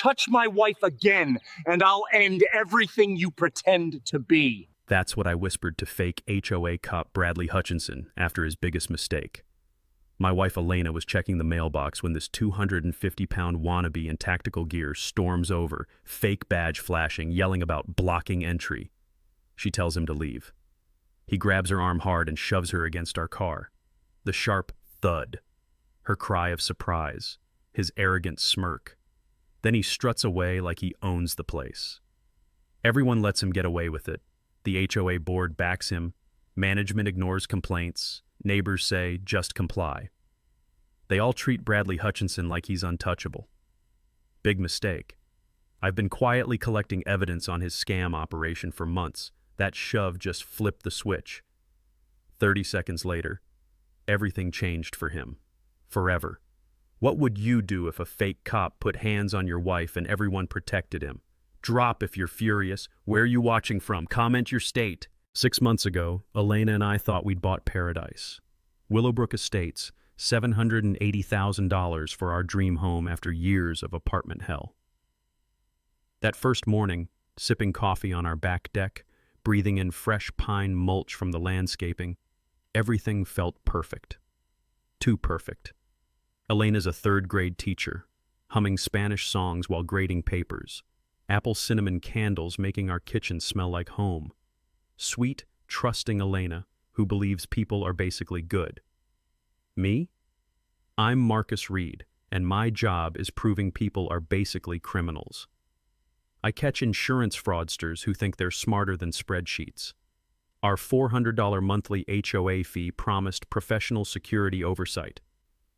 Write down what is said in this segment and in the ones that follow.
Touch my wife again, and I'll end everything you pretend to be. That's what I whispered to fake HOA cop Bradley Hutchinson after his biggest mistake. My wife Elena was checking the mailbox when this 250-pound wannabe in tactical gear storms over, fake badge flashing, yelling about blocking entry. She tells him to leave. He grabs her arm hard and shoves her against our car. The sharp thud, her cry of surprise, his arrogant smirk. Then he struts away like he owns the place. Everyone lets him get away with it. The HOA board backs him. Management ignores complaints. Neighbors say, just comply. They all treat Bradley Hutchinson like he's untouchable. Big mistake. I've been quietly collecting evidence on his scam operation for months. That shove just flipped the switch. 30 seconds later, everything changed for him. Forever. What would you do if a fake cop put hands on your wife and everyone protected him? Drop if you're furious. Where are you watching from? Comment your state. 6 months ago, Elena and I thought we'd bought paradise. Willowbrook Estates, $780,000 for our dream home after years of apartment hell. That first morning, sipping coffee on our back deck, breathing in fresh pine mulch from the landscaping, everything felt perfect. Too perfect. Elena's a third-grade teacher, humming Spanish songs while grading papers. Apple cinnamon candles making our kitchen smell like home. Sweet, trusting Elena, who believes people are basically good. Me? I'm Marcus Reed, and my job is proving people are basically criminals. I catch insurance fraudsters who think they're smarter than spreadsheets. Our $400 monthly HOA fee promised professional security oversight.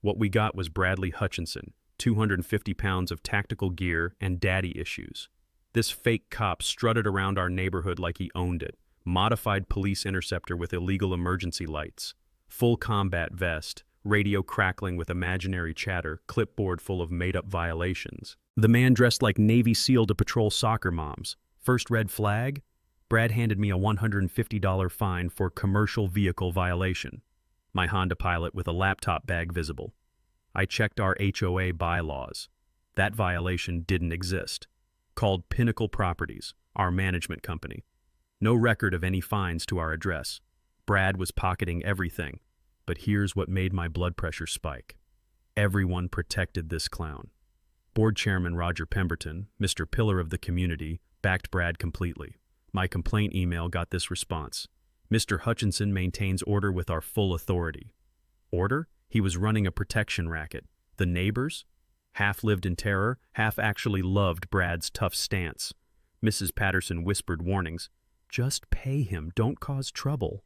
What we got was Bradley Hutchinson, 250 pounds of tactical gear and daddy issues. This fake cop strutted around our neighborhood like he owned it. Modified police interceptor with illegal emergency lights, full combat vest, radio crackling with imaginary chatter, clipboard full of made-up violations. The man dressed like Navy SEAL to patrol soccer moms. First red flag, Brad handed me a $150 fine for commercial vehicle violation. My Honda Pilot with a laptop bag visible. I checked our HOA bylaws. That violation didn't exist. Called Pinnacle Properties, our management company. No record of any fines to our address. Brad was pocketing everything. But here's what made my blood pressure spike. Everyone protected this clown. Board Chairman Roger Pemberton, Mr. Pillar of the community, backed Brad completely. My complaint email got this response. Mr. Hutchinson maintains order with our full authority. Order? He was running a protection racket. The neighbors? Half lived in terror, half actually loved Brad's tough stance. Mrs. Patterson whispered warnings. Just pay him, don't cause trouble.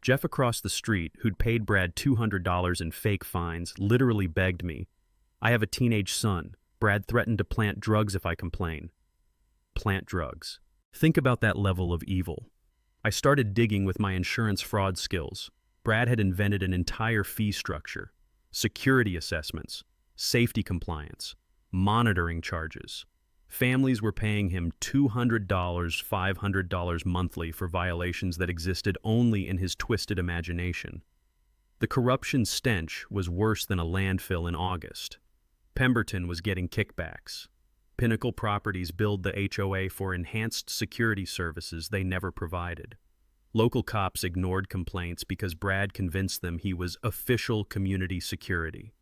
Jeff across the street, who'd paid Brad $200 in fake fines, literally begged me. I have a teenage son. Brad threatened to plant drugs if I complain. Plant drugs. Think about that level of evil. I started digging with my insurance fraud skills. Brad had invented an entire fee structure. Security assessments, safety compliance, monitoring charges. Families were paying him $200, $500 monthly for violations that existed only in his twisted imagination. The corruption stench was worse than a landfill in August. Pemberton was getting kickbacks. Pinnacle Properties billed the HOA for enhanced security services they never provided. Local cops ignored complaints because Brad convinced them he was official community security.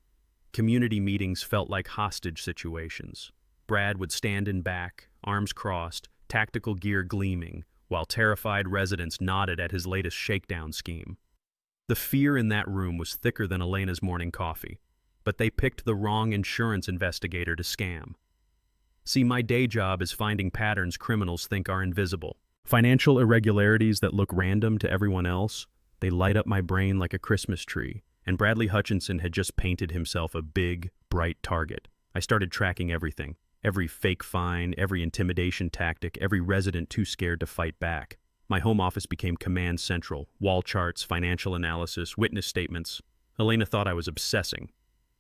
Community meetings felt like hostage situations. Brad would stand in back, arms crossed, tactical gear gleaming, while terrified residents nodded at his latest shakedown scheme. The fear in that room was thicker than Elena's morning coffee, but they picked the wrong insurance investigator to scam. See, my day job is finding patterns criminals think are invisible. Financial irregularities that look random to everyone else, they light up my brain like a Christmas tree, and Bradley Hutchinson had just painted himself a big, bright target. I started tracking everything. Every fake fine, every intimidation tactic, every resident too scared to fight back. My home office became command central. Wall charts, financial analysis, witness statements. Elena thought I was obsessing.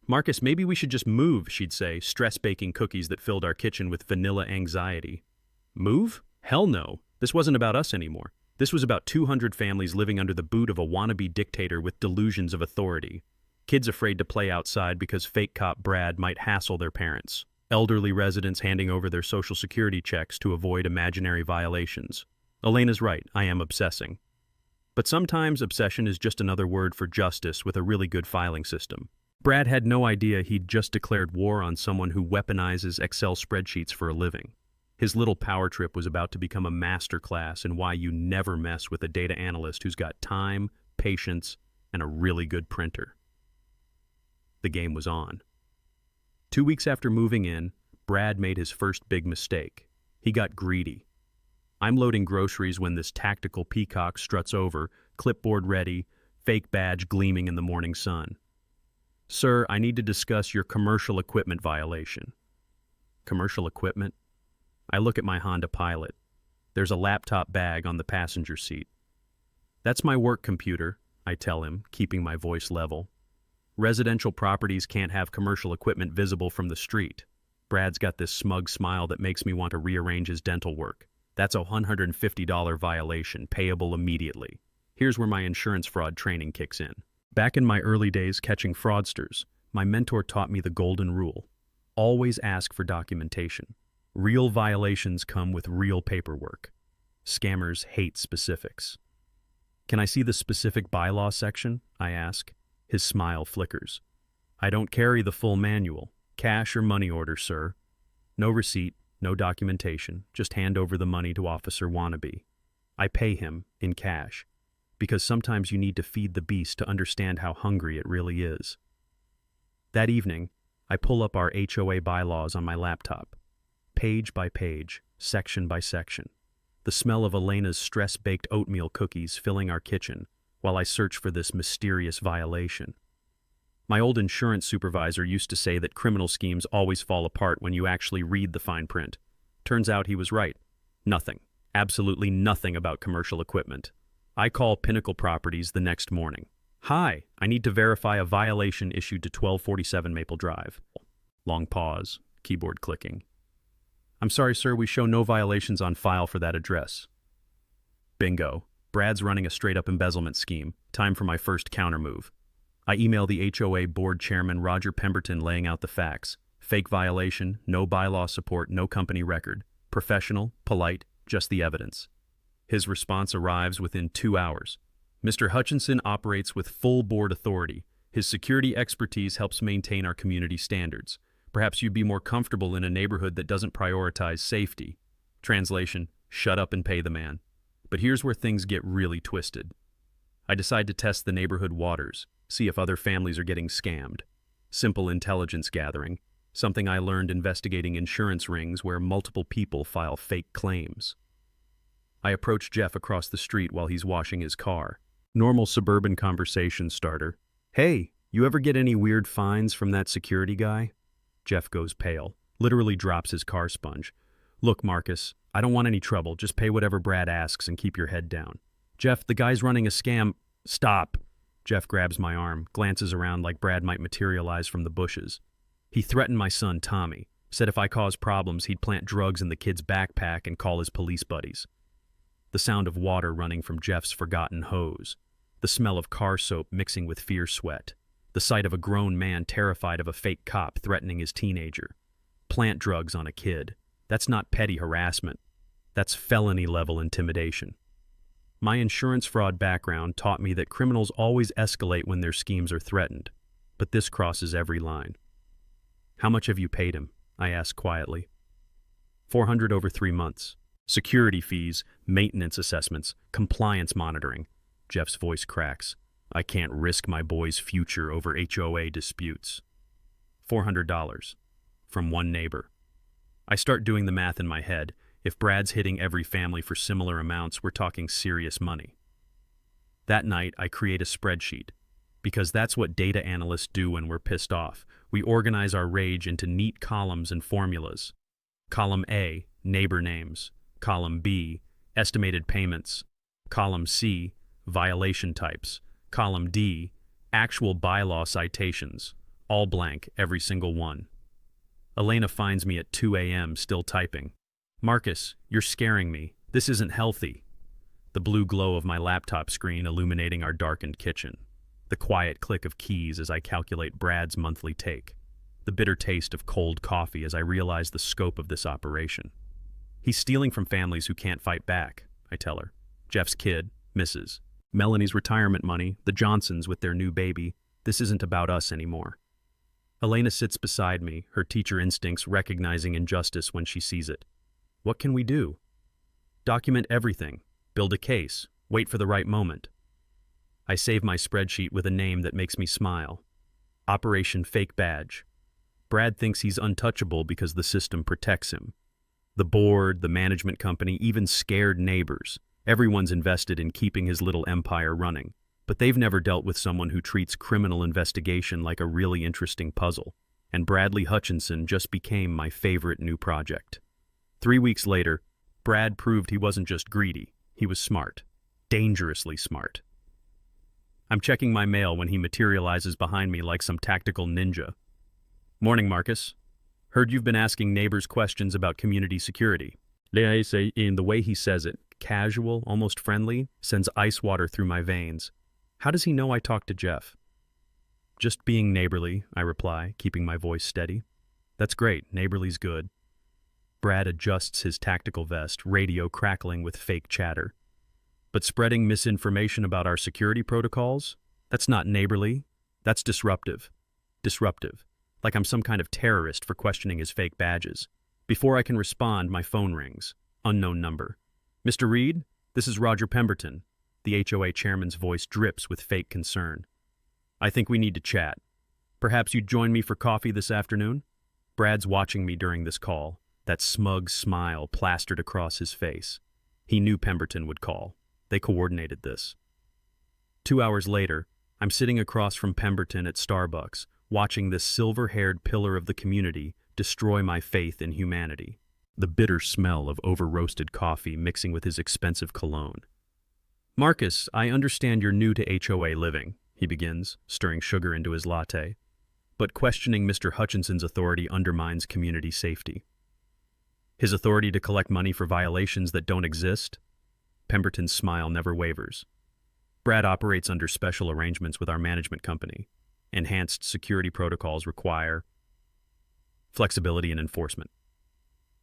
Marcus, maybe we should just move, she'd say, stress-baking cookies that filled our kitchen with vanilla anxiety. Move? Hell no. This wasn't about us anymore. This was about 200 families living under the boot of a wannabe dictator with delusions of authority. Kids afraid to play outside because fake cop Brad might hassle their parents. elderly residents handing over their social security checks to avoid imaginary violations. Elena's right, I am obsessing. But sometimes obsession is just another word for justice with a really good filing system. Brad had no idea he'd just declared war on someone who weaponizes Excel spreadsheets for a living. His little power trip was about to become a masterclass in why you never mess with a data analyst who's got time, patience, and a really good printer. The game was on. 2 weeks after moving in, Brad made his first big mistake. He got greedy. I'm loading groceries when this tactical peacock struts over, clipboard ready, fake badge gleaming in the morning sun. "Sir, I need to discuss your commercial equipment violation." Commercial equipment? I look at my Honda Pilot. There's a laptop bag on the passenger seat. "That's my work computer," I tell him, keeping my voice level. "Residential properties can't have commercial equipment visible from the street." Brad's got this smug smile that makes me want to rearrange his dental work. "That's a $150 violation, payable immediately." Here's where my insurance fraud training kicks in. Back in my early days catching fraudsters, my mentor taught me the golden rule. Always ask for documentation. Real violations come with real paperwork. Scammers hate specifics. "Can I see the specific bylaw section?" I ask. His smile flickers. "I don't carry the full manual. Cash or money order, sir. No receipt, no documentation, just hand over the money to Officer Wannabe." I pay him in cash, because sometimes you need to feed the beast to understand how hungry it really is. That evening, I pull up our HOA bylaws on my laptop. Page by page, section by section. The smell of Elena's stress-baked oatmeal cookies filling our kitchen while I search for this mysterious violation. My old insurance supervisor used to say that criminal schemes always fall apart when you actually read the fine print. Turns out he was right. Nothing, absolutely nothing about commercial equipment. I call Pinnacle Properties the next morning. "Hi, I need to verify a violation issued to 1247 Maple Drive." Long pause, keyboard clicking. "I'm sorry, sir, we show no violations on file for that address." Bingo. Brad's running a straight-up embezzlement scheme. Time for my first countermove. I email the HOA board chairman Roger Pemberton laying out the facts. Fake violation, no bylaw support, no company record. Professional, polite, just the evidence. His response arrives within 2 hours. "Mr. Hutchinson operates with full board authority. His security expertise helps maintain our community standards. Perhaps you'd be more comfortable in a neighborhood that doesn't prioritize safety." Translation: shut up and pay the man. But here's where things get really twisted. I decide to test the neighborhood waters, see if other families are getting scammed. Simple intelligence gathering, something I learned investigating insurance rings where multiple people file fake claims. I approach Jeff across the street while he's washing his car. Normal suburban conversation starter. "Hey, you ever get any weird fines from that security guy?" Jeff goes pale, literally drops his car sponge. "Look, Marcus, I don't want any trouble. Just pay whatever Brad asks and keep your head down." "Jeff, the guy's running a scam." "Stop." Jeff grabs my arm, glances around like Brad might materialize from the bushes. "He threatened my son, Tommy. Said if I caused problems, he'd plant drugs in the kid's backpack and call his police buddies." The sound of water running from Jeff's forgotten hose. The smell of car soap mixing with fierce sweat. The sight of a grown man terrified of a fake cop threatening his teenager. Plant drugs on a kid. That's not petty harassment. That's felony-level intimidation. My insurance fraud background taught me that criminals always escalate when their schemes are threatened, but this crosses every line. "How much have you paid him?" I asked quietly. $400 over 3 months. Security fees, maintenance assessments, compliance monitoring." Jeff's voice cracks. "I can't risk my boy's future over HOA disputes." $400. From one neighbor. I start doing the math in my head. If Brad's hitting every family for similar amounts, we're talking serious money. That night, I create a spreadsheet, because that's what data analysts do when we're pissed off. We organize our rage into neat columns and formulas. Column A, neighbor names. Column B, estimated payments. Column C, violation types. Column D, actual bylaw citations. All blank, every single one. Elena finds me at 2 a.m. still typing. "Marcus, you're scaring me. This isn't healthy." The blue glow of my laptop screen illuminating our darkened kitchen. The quiet click of keys as I calculate Brad's monthly take. the bitter taste of cold coffee as I realize the scope of this operation. He's stealing from families who can't fight back, I tell her. Jeff's kid, Mrs. Melanie's retirement money, the Johnsons with their new baby. This isn't about us anymore. Elena sits beside me, her teacher instincts recognizing injustice when she sees it. What can we do? Document everything, build a case, wait for the right moment. I save my spreadsheet with a name that makes me smile. Operation Fake Badge. Brad thinks he's untouchable because the system protects him. The board, the management company, even scared neighbors. Everyone's invested in keeping his little empire running. But they've never dealt with someone who treats criminal investigation like a really interesting puzzle. And Bradley Hutchinson just became my favorite new project. 3 weeks later, Brad proved he wasn't just greedy, he was smart. Dangerously smart. I'm checking my mail when he materializes behind me like some tactical ninja. Morning, Marcus. Heard you've been asking neighbors questions about community security. In the way he says it, casual, almost friendly, sends ice water through my veins. How does he know I talked to Jeff? Just being neighborly, I reply, keeping my voice steady. That's great, neighborly's good. Brad adjusts his tactical vest, radio crackling with fake chatter. But spreading misinformation about our security protocols? That's not neighborly. That's disruptive. Disruptive. Like I'm some kind of terrorist for questioning his fake badges. Before I can respond, my phone rings. Unknown number. Mr. Reed, this is Roger Pemberton. The HOA chairman's voice drips with fake concern. I think we need to chat. Perhaps you'd join me for coffee this afternoon? Brad's watching me during this call, that smug smile plastered across his face. He knew Pemberton would call. They coordinated this. 2 hours later, I'm sitting across from Pemberton at Starbucks, watching this silver-haired pillar of the community destroy my faith in humanity. The bitter smell of over-roasted coffee mixing with his expensive cologne. Marcus, I understand you're new to HOA living, he begins, stirring sugar into his latte. But questioning Mr. Hutchinson's authority undermines community safety. His authority to collect money for violations that don't exist? Pemberton's smile never wavers. Brad operates under special arrangements with our management company. Enhanced security protocols require flexibility and enforcement.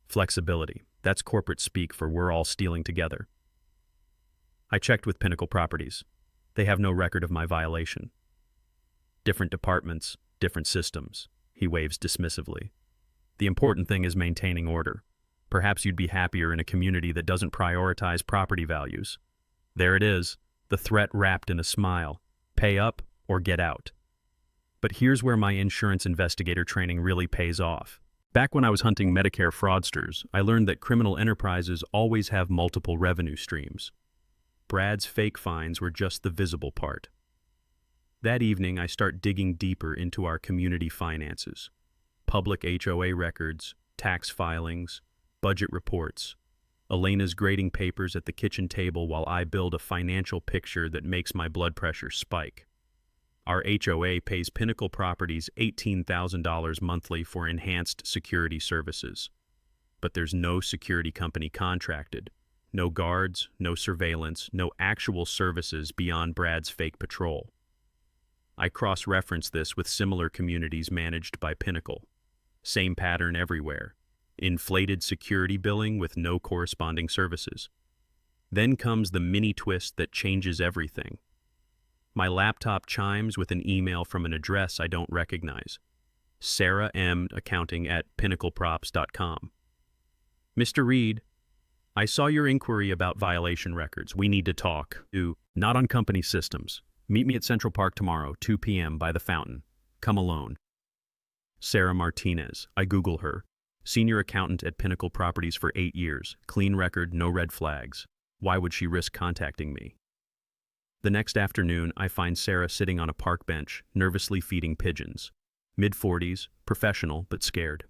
Flexibility. That's corporate speak for we're all stealing together. I checked with Pinnacle Properties. They have no record of my violation. Different departments, different systems, he waves dismissively. The important thing is maintaining order. Perhaps you'd be happier in a community that doesn't prioritize property values. There it is, the threat wrapped in a smile. Pay up or get out. But here's where my insurance investigator training really pays off. Back when I was hunting Medicare fraudsters, I learned that criminal enterprises always have multiple revenue streams. Brad's fake fines were just the visible part. That evening, I start digging deeper into our community finances. Public HOA records, tax filings, budget reports. Elena's grading papers at the kitchen table while I build a financial picture that makes my blood pressure spike. Our HOA pays Pinnacle Properties $18,000 monthly for enhanced security services. But there's no security company contracted. No guards, no surveillance, no actual services beyond Brad's fake patrol. I cross-reference this with similar communities managed by Pinnacle. Same pattern everywhere. Inflated security billing with no corresponding services. Then comes the mini twist that changes everything. My laptop chimes with an email from an address I don't recognize. Sarah M. Accounting at pinnacleprops.com. Mr. Reed, I saw your inquiry about violation records. We need to talk. Not on company systems. Meet me at Central Park tomorrow, 2 p.m. by the fountain. Come alone. Sarah Martinez. I Google her. Senior accountant at Pinnacle Properties for 8 years. Clean record, no red flags. Why would she risk contacting me? The next afternoon, I find Sarah sitting on a park bench, nervously feeding pigeons. Mid-40s, professional but scared.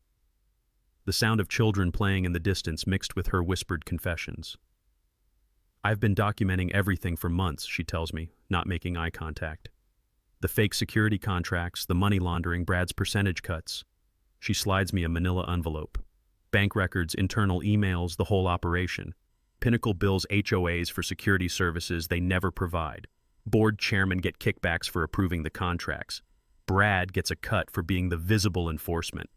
The sound of children playing in the distance mixed with her whispered confessions. I've been documenting everything for months, she tells me, not making eye contact. The fake security contracts, the money laundering, Brad's percentage cuts. She slides me a manila envelope. Bank records, internal emails, the whole operation. Pinnacle bills HOAs for security services they never provide. Board chairmen get kickbacks for approving the contracts. Brad gets a cut for being the visible enforcement.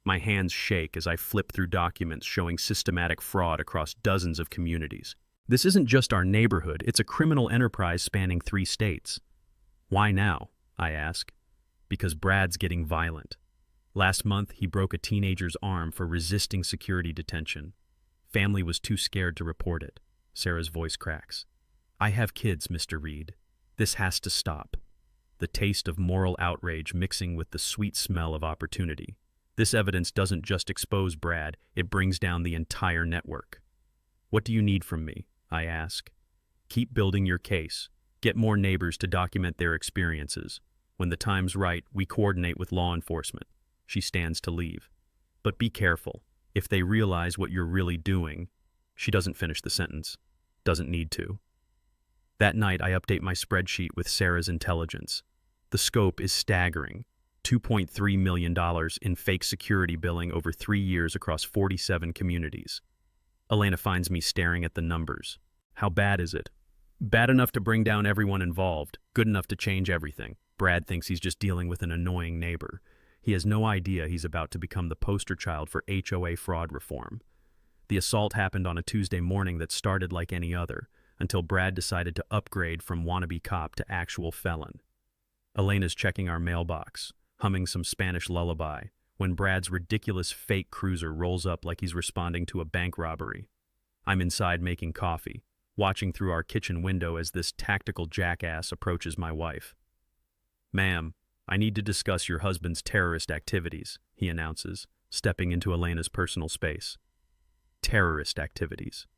My hands shake as I flip through documents showing systematic fraud across dozens of communities. This isn't just our neighborhood, it's a criminal enterprise spanning 3 states. Why now? I ask. Because Brad's getting violent. Last month, he broke a teenager's arm for resisting security detention. Family was too scared to report it. Sarah's voice cracks. I have kids, Mr. Reed. This has to stop. The taste of moral outrage mixing with the sweet smell of opportunity. This evidence doesn't just expose Brad, it brings down the entire network. What do you need from me? I ask. Keep building your case. Get more neighbors to document their experiences. When the time's right, we coordinate with law enforcement. She stands to leave. But be careful. If they realize what you're really doing, she doesn't finish the sentence. Doesn't need to. That night, I update my spreadsheet with Sarah's intelligence. The scope is staggering. $2.3 million in fake security billing over 3 years across 47 communities. Elena finds me staring at the numbers. How bad is it? Bad enough to bring down everyone involved. Good enough to change everything. Brad thinks he's just dealing with an annoying neighbor. He has no idea he's about to become the poster child for HOA fraud reform. The assault happened on a Tuesday morning that started like any other, until Brad decided to upgrade from wannabe cop to actual felon. Elena's checking our mailbox, humming some Spanish lullaby, when Brad's ridiculous fake cruiser rolls up like he's responding to a bank robbery. I'm inside making coffee, watching through our kitchen window as this tactical jackass approaches my wife. Ma'am, I need to discuss your husband's terrorist activities, he announces, stepping into Elena's personal space. Terrorist activities.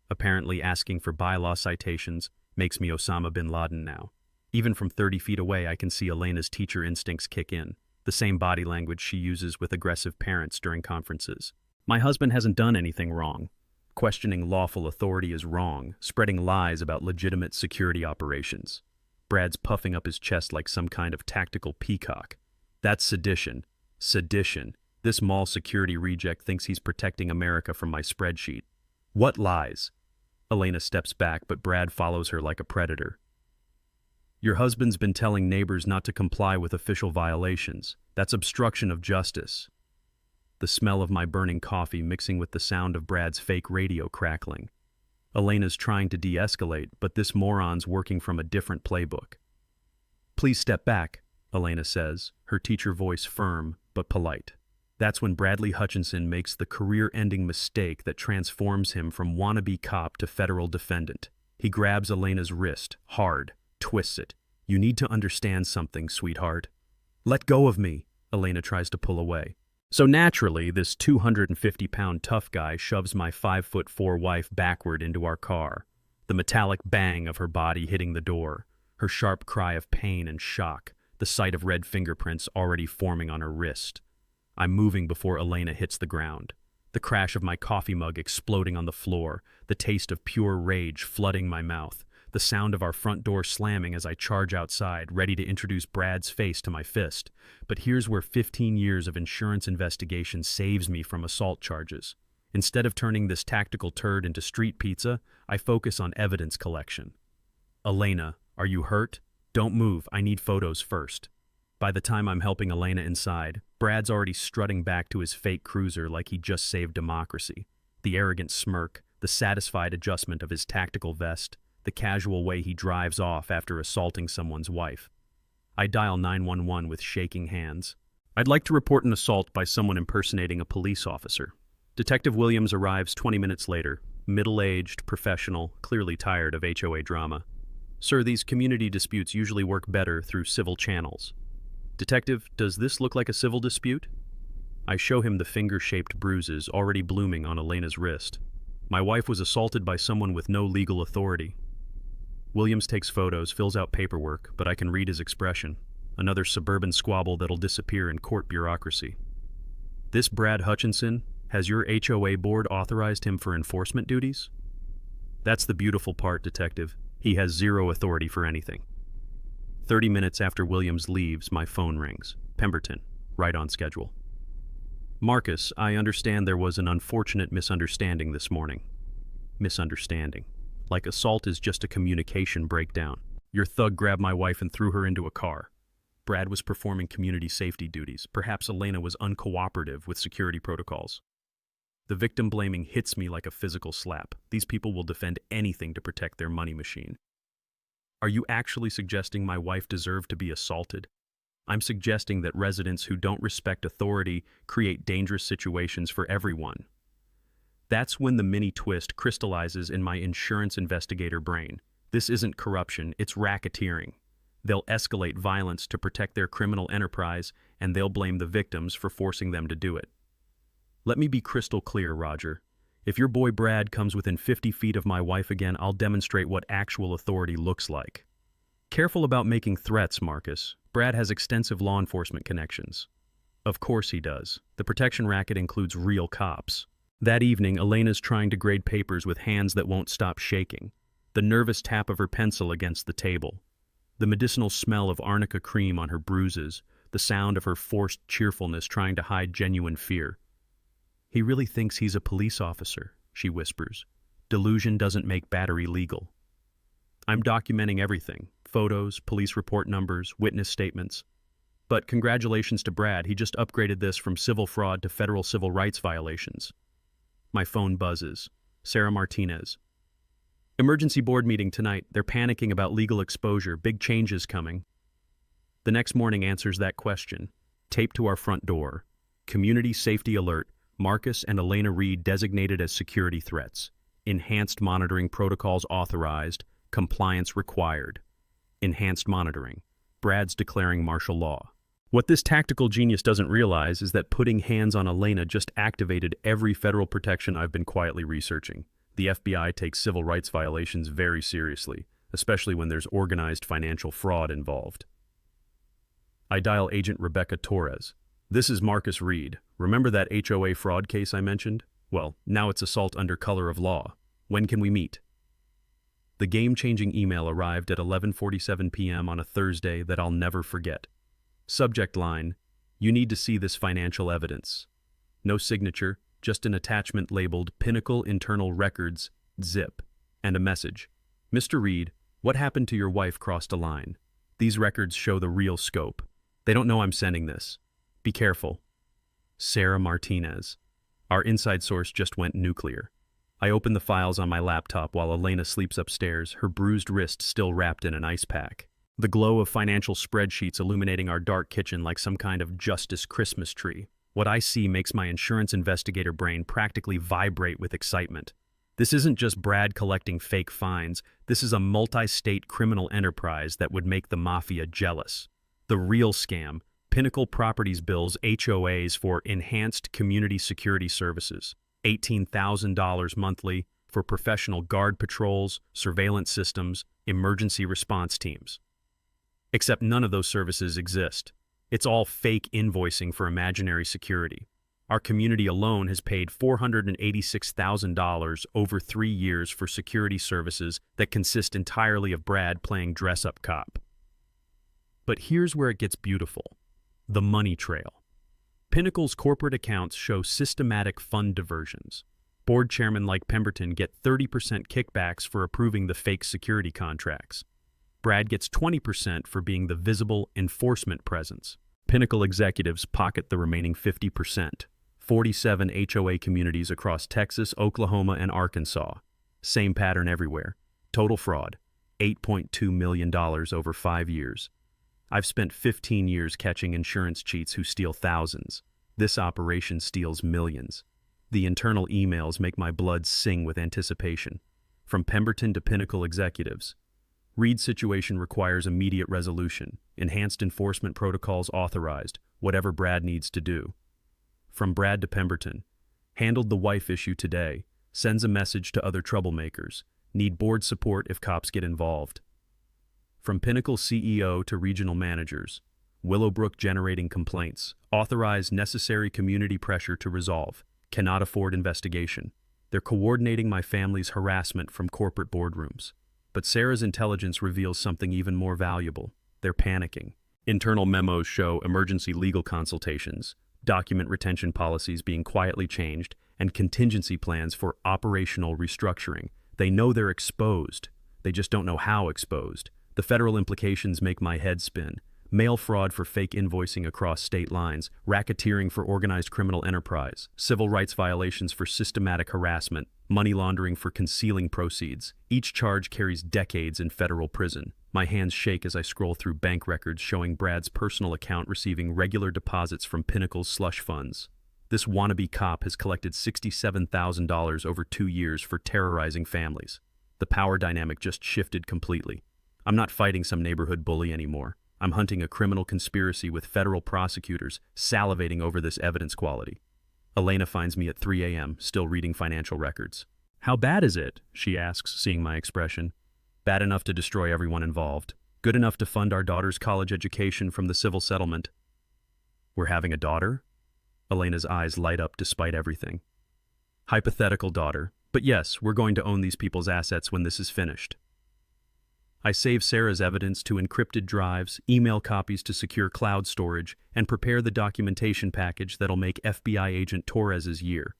Apparently asking for bylaw citations makes me Osama bin Laden now. Even from 30 feet away, I can see Elena's teacher instincts kick in, the same body language she uses with aggressive parents during conferences. My husband hasn't done anything wrong. Questioning lawful authority is wrong, spreading lies about legitimate security operations. Brad's puffing up his chest like some kind of tactical peacock. That's sedition. Sedition. This mall security reject thinks he's protecting America from my spreadsheet. What lies? Elena steps back, but Brad follows her like a predator. Your husband's been telling neighbors not to comply with official violations. That's obstruction of justice. The smell of my burning coffee mixing with the sound of Brad's fake radio crackling. Elena's trying to de-escalate, but this moron's working from a different playbook. Please step back, Elena says, her teacher voice firm but polite. That's when Bradley Hutchinson makes the career-ending mistake that transforms him from wannabe cop to federal defendant. He grabs Elena's wrist, hard, twists it. You need to understand something, sweetheart. Let go of me, Elena tries to pull away. So naturally, this 250-pound tough guy shoves my 5'4" wife backward into our car, the metallic bang of her body hitting the door, her sharp cry of pain and shock, the sight of red fingerprints already forming on her wrist. I'm moving before Elena hits the ground, the crash of my coffee mug exploding on the floor, the taste of pure rage flooding my mouth, the sound of our front door slamming as I charge outside, ready to introduce Brad's face to my fist. But here's where 15 years of insurance investigation saves me from assault charges. Instead of turning this tactical turd into street pizza, I focus on evidence collection. Elena, are you hurt? Don't move, I need photos first. By the time I'm helping Elena inside, Brad's already strutting back to his fake cruiser like he just saved democracy. The arrogant smirk, the satisfied adjustment of his tactical vest, the casual way he drives off after assaulting someone's wife. I dial 911 with shaking hands. I'd like to report an assault by someone impersonating a police officer. Detective Williams arrives 20 minutes later, middle-aged, professional, clearly tired of HOA drama. Sir, these community disputes usually work better through civil channels. Detective, does this look like a civil dispute? I show him the finger-shaped bruises already blooming on Elena's wrist. My wife was assaulted by someone with no legal authority. Williams takes photos, fills out paperwork, but I can read his expression. Another suburban squabble that'll disappear in court bureaucracy. This Brad Hutchinson, has your HOA board authorized him for enforcement duties? That's the beautiful part, Detective. He has zero authority for anything. 30 minutes after Williams leaves, my phone rings. Pemberton, right on schedule. Marcus, I understand there was an unfortunate misunderstanding this morning. Misunderstanding. Like assault is just a communication breakdown. Your thug grabbed my wife and threw her into a car. Brad was performing community safety duties. Perhaps Elena was uncooperative with security protocols. The victim blaming hits me like a physical slap. These people will defend anything to protect their money machine. Are you actually suggesting my wife deserved to be assaulted? I'm suggesting that residents who don't respect authority create dangerous situations for everyone. That's when the mini twist crystallizes in my insurance investigator brain. This isn't corruption, it's racketeering. They'll escalate violence to protect their criminal enterprise, and they'll blame the victims for forcing them to do it. Let me be crystal clear, Roger. If your boy Brad comes within 50 feet of my wife again, I'll demonstrate what actual authority looks like. Careful about making threats, Marcus. Brad has extensive law enforcement connections. Of course he does. The protection racket includes real cops. That evening, Elena's trying to grade papers with hands that won't stop shaking. The nervous tap of her pencil against the table. The medicinal smell of arnica cream on her bruises. The sound of her forced cheerfulness trying to hide genuine fear. He really thinks he's a police officer, she whispers. Delusion doesn't make battery legal. I'm documenting everything. Photos, police report numbers, witness statements. But congratulations to Brad, he just upgraded this from civil fraud to federal civil rights violations. My phone buzzes. Sarah Martinez. Emergency board meeting tonight. They're panicking about legal exposure. Big changes coming. The next morning answers that question. Taped to our front door. Community safety alert. Marcus and Elena Reed designated as security threats. Enhanced monitoring protocols authorized. Compliance required. Enhanced monitoring. Brad's declaring martial law. What this tactical genius doesn't realize is that putting hands on Elena just activated every federal protection I've been quietly researching. The FBI takes civil rights violations very seriously, especially when there's organized financial fraud involved. I dial Agent Rebecca Torres. This is Marcus Reed. Remember that HOA fraud case I mentioned? Well, now it's assault under color of law. When can we meet? The game-changing email arrived at 11:47 p.m. on a Thursday that I'll never forget. Subject line, you need to see this financial evidence. No signature, just an attachment labeled Pinnacle Internal Records, zip, and a message. Mr. Reed, what happened to your wife crossed a line. These records show the real scope. They don't know I'm sending this. Be careful. Sarah Martinez. Our inside source just went nuclear. I open the files on my laptop while Elena sleeps upstairs, her bruised wrist still wrapped in an ice pack. The glow of financial spreadsheets illuminating our dark kitchen like some kind of justice Christmas tree. What I see makes my insurance investigator brain practically vibrate with excitement. This isn't just Brad collecting fake fines. This is a multi-state criminal enterprise that would make the mafia jealous. The real scam, Pinnacle Properties bills HOAs for Enhanced Community Security Services. $18,000 monthly for professional guard patrols, surveillance systems, emergency response teams. Except none of those services exist. It's all fake invoicing for imaginary security. Our community alone has paid $486,000 over 3 years for security services that consist entirely of Brad playing dress-up cop. But here's where it gets beautiful. The money trail. Pinnacle's corporate accounts show systematic fund diversions. Board chairmen like Pemberton get 30% kickbacks for approving the fake security contracts. Brad gets 20% for being the visible enforcement presence. Pinnacle executives pocket the remaining 50%. 47 HOA communities across Texas, Oklahoma, and Arkansas. Same pattern everywhere. Total fraud. $8.2 million over 5 years. I've spent 15 years catching insurance cheats who steal thousands. This operation steals millions. The internal emails make my blood sing with anticipation. From Pemberton to Pinnacle executives. Reed's situation requires immediate resolution. Enhanced enforcement protocols authorized, whatever Brad needs to do. From Brad to Pemberton. Handled the wife issue today. Sends a message to other troublemakers. Need board support if cops get involved. From Pinnacle CEO to regional managers. Willowbrook generating complaints. Authorize necessary community pressure to resolve. Cannot afford investigation. They're coordinating my family's harassment from corporate boardrooms. But Sarah's intelligence reveals something even more valuable. They're panicking. Internal memos show emergency legal consultations, document retention policies being quietly changed, and contingency plans for operational restructuring. They know they're exposed. They just don't know how exposed. The federal implications make my head spin. mail fraud for fake invoicing across state lines, racketeering for organized criminal enterprise, civil rights violations for systematic harassment, money laundering for concealing proceeds. Each charge carries decades in federal prison. My hands shake as I scroll through bank records showing Brad's personal account receiving regular deposits from Pinnacle's slush funds. This wannabe cop has collected $67,000 over 2 years for terrorizing families. The power dynamic just shifted completely. I'm not fighting some neighborhood bully anymore. I'm hunting a criminal conspiracy with federal prosecutors salivating over this evidence quality. Elena finds me at 3 a.m., still reading financial records. "How bad is it?" she asks, seeing my expression. "Bad enough to destroy everyone involved. Good enough to fund our daughter's college education from the civil settlement." "We're having a daughter?" Elena's eyes light up despite everything. "Hypothetical daughter. But yes, we're going to own these people's assets when this is finished." I save Sarah's evidence to encrypted drives, email copies to secure cloud storage, and prepare the documentation package that'll make FBI agent Torres's year.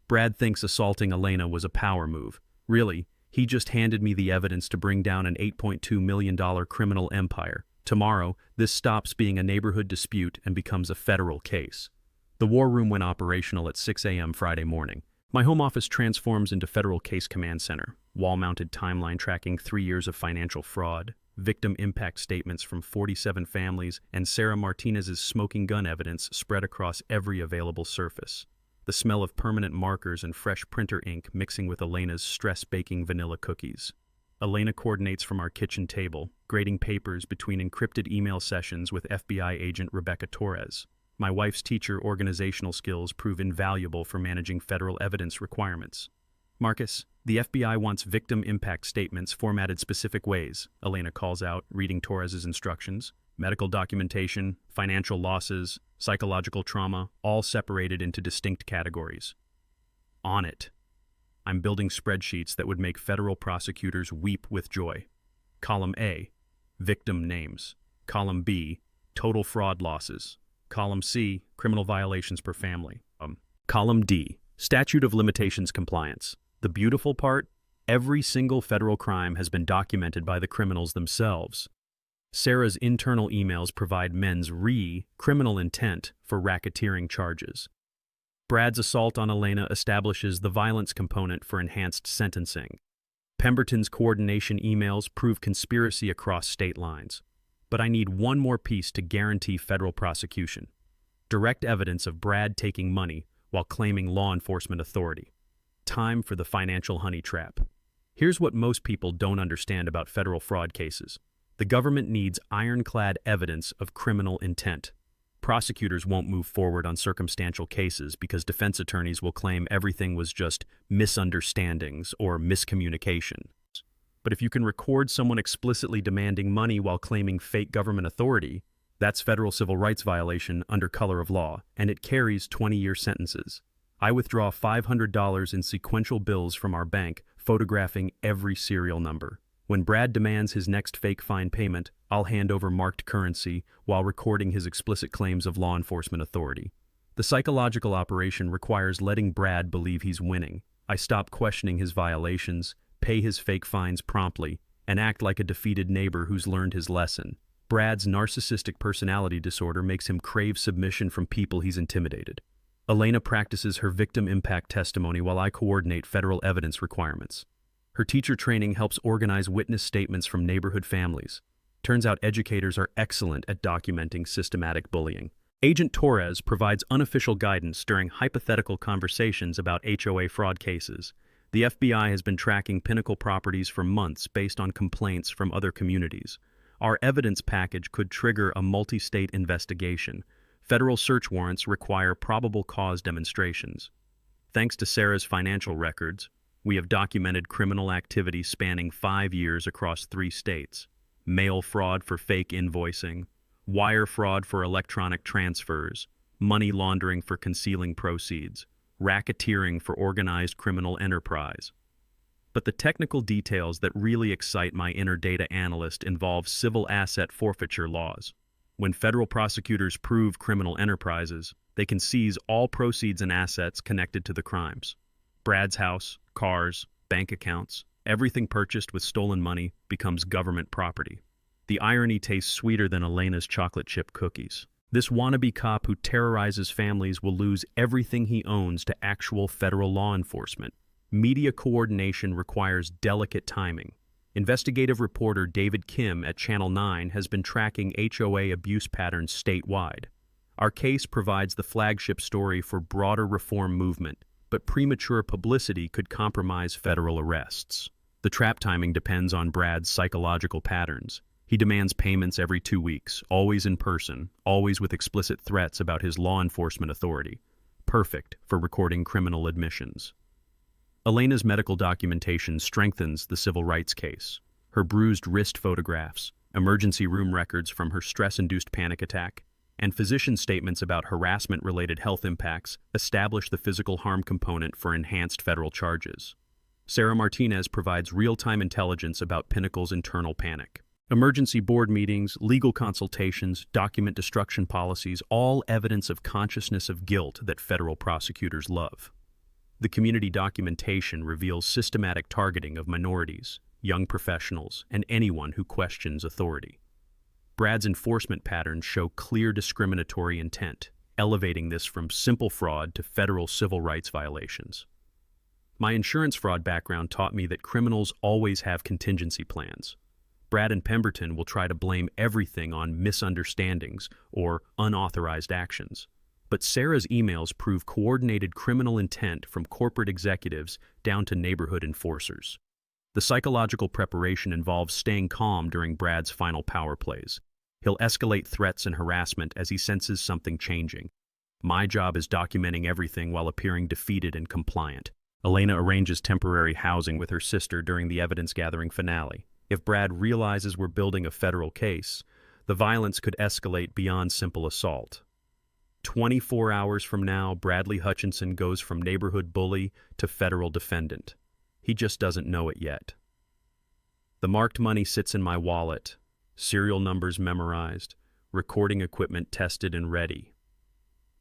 Brad thinks assaulting Elena was a power move. Really, he just handed me the evidence to bring down an $8.2 million criminal empire. Tomorrow, this stops being a neighborhood dispute and becomes a federal case. The war room went operational at 6 a.m. Friday morning. My home office transforms into Federal Case Command Center, wall-mounted timeline tracking 3 years of financial fraud, victim impact statements from 47 families, and Sarah Martinez's smoking gun evidence spread across every available surface. The smell of permanent markers and fresh printer ink mixing with Elena's stress-baking vanilla cookies. Elena coordinates from our kitchen table, grading papers between encrypted email sessions with FBI agent Rebecca Torres. My wife's teacher organizational skills prove invaluable for managing federal evidence requirements. "Marcus, the FBI wants victim impact statements formatted specific ways," Elena calls out, reading Torres's instructions. "Medical documentation, financial losses, psychological trauma, all separated into distinct categories." On it. I'm building spreadsheets that would make federal prosecutors weep with joy. Column A, victim names. Column B, total fraud losses. Column C, criminal violations per family. Column D, statute of limitations compliance. The beautiful part? Every single federal crime has been documented by the criminals themselves. Sarah's internal emails provide mens rea criminal intent for racketeering charges. Brad's assault on Elena establishes the violence component for enhanced sentencing. Pemberton's coordination emails prove conspiracy across state lines. But I need one more piece to guarantee federal prosecution. Direct evidence of Brad taking money while claiming law enforcement authority. Time for the financial honey trap. Here's what most people don't understand about federal fraud cases. The government needs ironclad evidence of criminal intent. Prosecutors won't move forward on circumstantial cases because defense attorneys will claim everything was just misunderstandings or miscommunication. But if you can record someone explicitly demanding money while claiming fake government authority, that's federal civil rights violation under color of law, and it carries 20-year sentences. I withdraw $500 in sequential bills from our bank, photographing every serial number. When Brad demands his next fake fine payment, I'll hand over marked currency while recording his explicit claims of law enforcement authority. The psychological operation requires letting Brad believe he's winning. I stop questioning his violations, pay his fake fines promptly, and act like a defeated neighbor who's learned his lesson. Brad's narcissistic personality disorder makes him crave submission from people he's intimidated. Elena practices her victim impact testimony while I coordinate federal evidence requirements. Her teacher training helps organize witness statements from neighborhood families. Turns out educators are excellent at documenting systematic bullying. Agent Torres provides unofficial guidance during hypothetical conversations about HOA fraud cases. The FBI has been tracking Pinnacle properties for months based on complaints from other communities. Our evidence package could trigger a multi-state investigation. Federal search warrants require probable cause demonstrations. Thanks to Sarah's financial records, we have documented criminal activity spanning 5 years across 3 states. Mail fraud for fake invoicing, wire fraud for electronic transfers, money laundering for concealing proceeds, racketeering for organized criminal enterprise. But the technical details that really excite my inner data analyst involve civil asset forfeiture laws. When federal prosecutors prove criminal enterprises, they can seize all proceeds and assets connected to the crimes. Brad's house, cars, bank accounts, everything purchased with stolen money becomes government property. The irony tastes sweeter than Elena's chocolate chip cookies. This wannabe cop who terrorizes families will lose everything he owns to actual federal law enforcement. Media coordination requires delicate timing. Investigative reporter David Kim at Channel 9 has been tracking HOA abuse patterns statewide. Our case provides the flagship story for broader reform movement, but premature publicity could compromise federal arrests. The trap timing depends on Brad's psychological patterns. He demands payments every 2 weeks, always in person, always with explicit threats about his law enforcement authority. Perfect for recording criminal admissions. Elena's medical documentation strengthens the civil rights case. Her bruised wrist photographs, emergency room records from her stress-induced panic attack, and physician statements about harassment-related health impacts establish the physical harm component for enhanced federal charges. Sarah Martinez provides real-time intelligence about Pinnacle's internal panic. Emergency board meetings, legal consultations, document destruction policies, all evidence of consciousness of guilt that federal prosecutors love. The community documentation reveals systematic targeting of minorities, young professionals, and anyone who questions authority. Brad's enforcement patterns show clear discriminatory intent, elevating this from simple fraud to federal civil rights violations. My insurance fraud background taught me that criminals always have contingency plans. Brad and Pemberton will try to blame everything on misunderstandings or unauthorized actions. But Sarah's emails prove coordinated criminal intent from corporate executives down to neighborhood enforcers. The psychological preparation involves staying calm during Brad's final power plays. He'll escalate threats and harassment as he senses something changing. My job is documenting everything while appearing defeated and compliant. Elena arranges temporary housing with her sister during the evidence-gathering finale. If Brad realizes we're building a federal case, the violence could escalate beyond simple assault. 24 hours from now, Bradley Hutchinson goes from neighborhood bully to federal defendant. He just doesn't know it yet. The marked money sits in my wallet, serial numbers memorized, recording equipment tested and ready.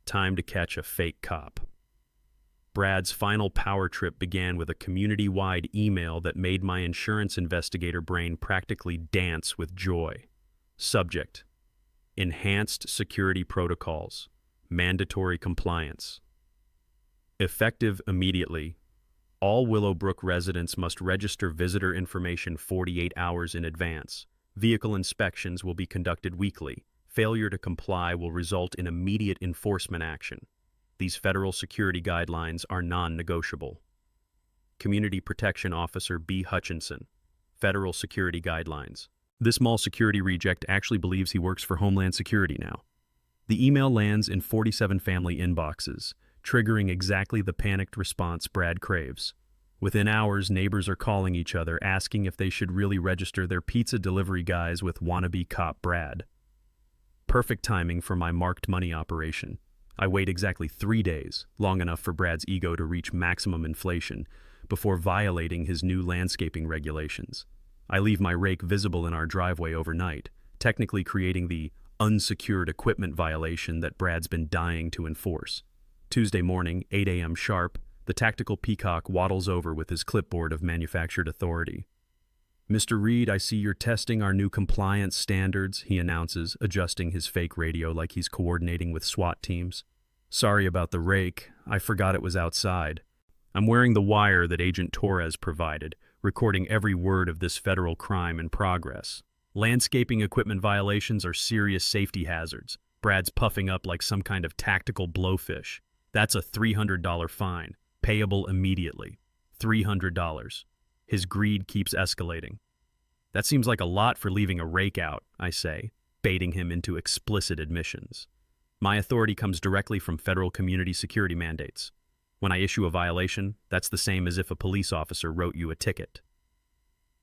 Time to catch a fake cop. Brad's final power trip began with a community-wide email that made my insurance investigator brain practically dance with joy. Subject: Enhanced Security Protocols. Mandatory compliance. Effective immediately. All Willowbrook residents must register visitor information 48 hours in advance. Vehicle inspections will be conducted weekly. Failure to comply will result in immediate enforcement action. These federal security guidelines are non-negotiable. Community Protection Officer B. Hutchinson. Federal Security Guidelines. This mall security reject actually believes he works for Homeland Security now. The email lands in 47 family inboxes, triggering exactly the panicked response Brad craves. Within hours, neighbors are calling each other, asking if they should really register their pizza delivery guys with wannabe cop Brad. Perfect timing for my marked money operation. I wait exactly 3 days, long enough for Brad's ego to reach maximum inflation, before violating his new landscaping regulations. I leave my rake visible in our driveway overnight, technically creating the unsecured equipment violation that Brad's been dying to enforce. Tuesday morning, 8 a.m. sharp, the tactical peacock waddles over with his clipboard of manufactured authority. "Mr. Reed, I see you're testing our new compliance standards," he announces, adjusting his fake radio like he's coordinating with SWAT teams. "Sorry about the rake. I forgot it was outside. I'm wearing the wire that Agent Torres provided, recording every word of this federal crime in progress. Landscaping equipment violations are serious safety hazards." Brad's puffing up like some kind of tactical blowfish. "That's a $300 fine, payable immediately. $300. His greed keeps escalating. "That seems like a lot for leaving a rake out," I say, baiting him into explicit admissions. My authority comes directly from federal community security mandates. When I issue a violation, that's the same as if a police officer wrote you a ticket.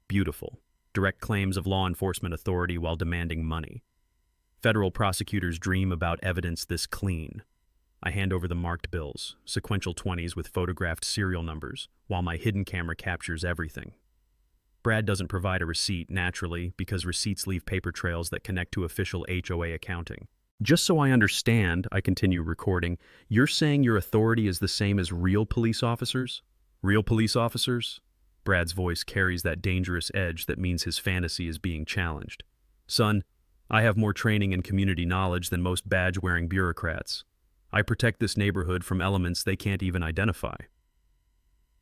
Beautiful. Direct claims of law enforcement authority while demanding money. Federal prosecutors dream about evidence this clean. I hand over the marked bills, sequential 20s with photographed serial numbers, while my hidden camera captures everything. Brad doesn't provide a receipt, naturally, because receipts leave paper trails that connect to official HOA accounting. "Just so I understand," I continue recording, "you're saying your authority is the same as real police officers?" "Real police officers?" Brad's voice carries that dangerous edge that means his fantasy is being challenged. Son, I have more training and community knowledge than most badge-wearing bureaucrats. I protect this neighborhood from elements they can't even identify.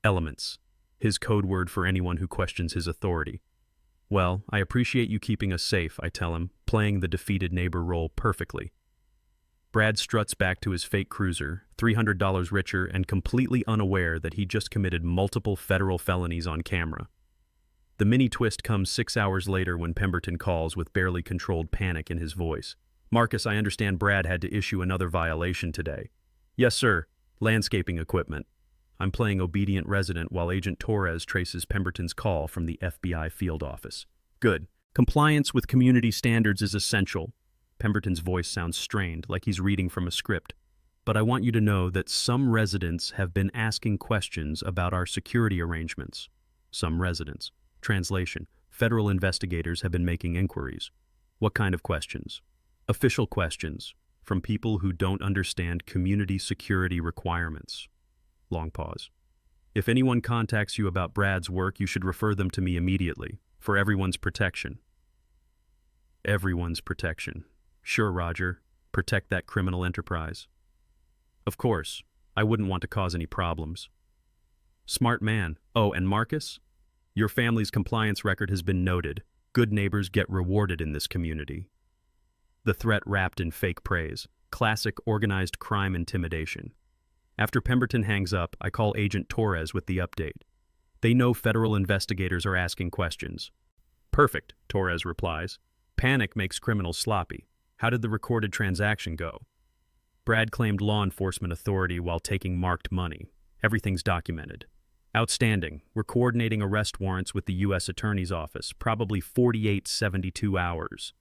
Elements, his code word for anyone who questions his authority. Well, I appreciate you keeping us safe, I tell him, playing the defeated neighbor role perfectly. Brad struts back to his fake cruiser, $300 richer and completely unaware that he just committed multiple federal felonies on camera. The mini twist comes 6 hours later when Pemberton calls with barely controlled panic in his voice. Marcus, I understand Brad had to issue another violation today. Yes, sir. Landscaping equipment. I'm playing obedient resident while Agent Torres traces Pemberton's call from the FBI field office. Good. Compliance with community standards is essential. Pemberton's voice sounds strained, like he's reading from a script. But I want you to know that some residents have been asking questions about our security arrangements. Some residents. Translation: federal investigators have been making inquiries. What kind of questions? Official questions, from people who don't understand community security requirements. Long pause. If anyone contacts you about Brad's work, you should refer them to me immediately, for everyone's protection. Everyone's protection. Sure, Roger. Protect that criminal enterprise. Of course. I wouldn't want to cause any problems. Smart man. Oh, and Marcus? Your family's compliance record has been noted. Good neighbors get rewarded in this community. The threat wrapped in fake praise. Classic organized crime intimidation. After Pemberton hangs up, I call Agent Torres with the update. They know federal investigators are asking questions. Perfect, Torres replies. Panic makes criminals sloppy. How did the recorded transaction go? Brad claimed law enforcement authority while taking marked money. Everything's documented. Outstanding. We're coordinating arrest warrants with the U.S. Attorney's Office, probably 72 hours.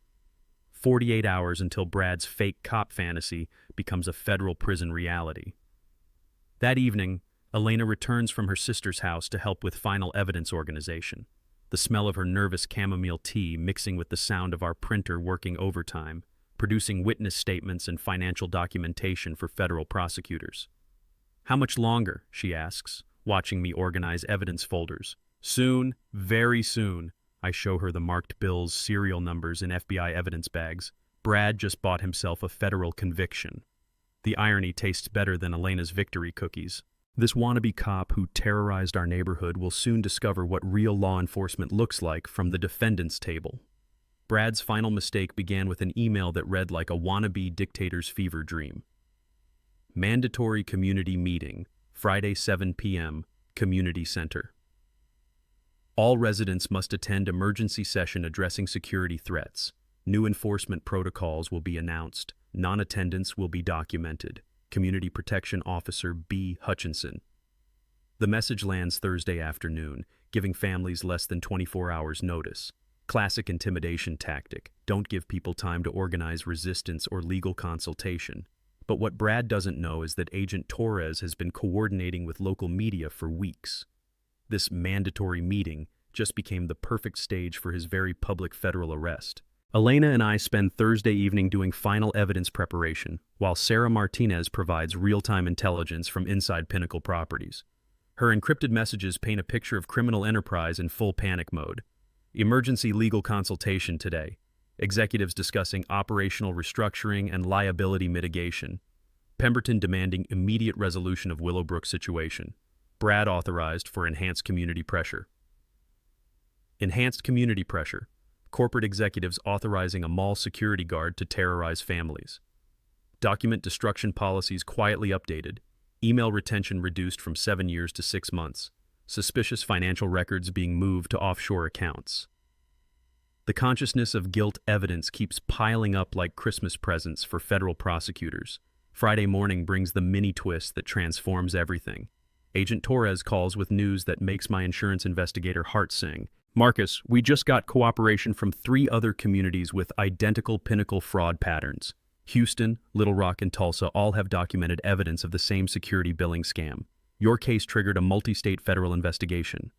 48 hours until Brad's fake cop fantasy becomes a federal prison reality. That evening, Elena returns from her sister's house to help with final evidence organization. The smell of her nervous chamomile tea mixing with the sound of our printer working overtime, producing witness statements and financial documentation for federal prosecutors. How much longer, she asks, watching me organize evidence folders. Soon, very soon. I show her the marked bills, serial numbers, and FBI evidence bags. Brad just bought himself a federal conviction. The irony tastes better than Elena's victory cookies. This wannabe cop who terrorized our neighborhood will soon discover what real law enforcement looks like from the defendant's table. Brad's final mistake began with an email that read like a wannabe dictator's fever dream. Mandatory community meeting, Friday 7 p.m., Community Center. All residents must attend emergency session addressing security threats. New enforcement protocols will be announced. Non-attendance will be documented. Community Protection Officer B. Hutchinson. The message lands Thursday afternoon, giving families less than 24 hours notice. Classic intimidation tactic. Don't give people time to organize resistance or legal consultation. But what Brad doesn't know is that Agent Torres has been coordinating with local media for weeks. This mandatory meeting just became the perfect stage for his very public federal arrest. Elena and I spend Thursday evening doing final evidence preparation, while Sarah Martinez provides real-time intelligence from inside Pinnacle Properties. Her encrypted messages paint a picture of criminal enterprise in full panic mode. Emergency legal consultation today. Executives discussing operational restructuring and liability mitigation. Pemberton demanding immediate resolution of Willowbrook situation. Brad authorized for enhanced community pressure. Enhanced community pressure. Corporate executives authorizing a mall security guard to terrorize families. Document destruction policies quietly updated. Email retention reduced from 7 years to 6 months. Suspicious financial records being moved to offshore accounts. The consciousness of guilt evidence keeps piling up like Christmas presents for federal prosecutors. Friday morning brings the mini twist that transforms everything. Agent Torres calls with news that makes my insurance investigator heart sing. Marcus, we just got cooperation from 3 other communities with identical Pinnacle fraud patterns. Houston, Little Rock, and Tulsa all have documented evidence of the same security billing scam. Your case triggered a multi-state federal investigation.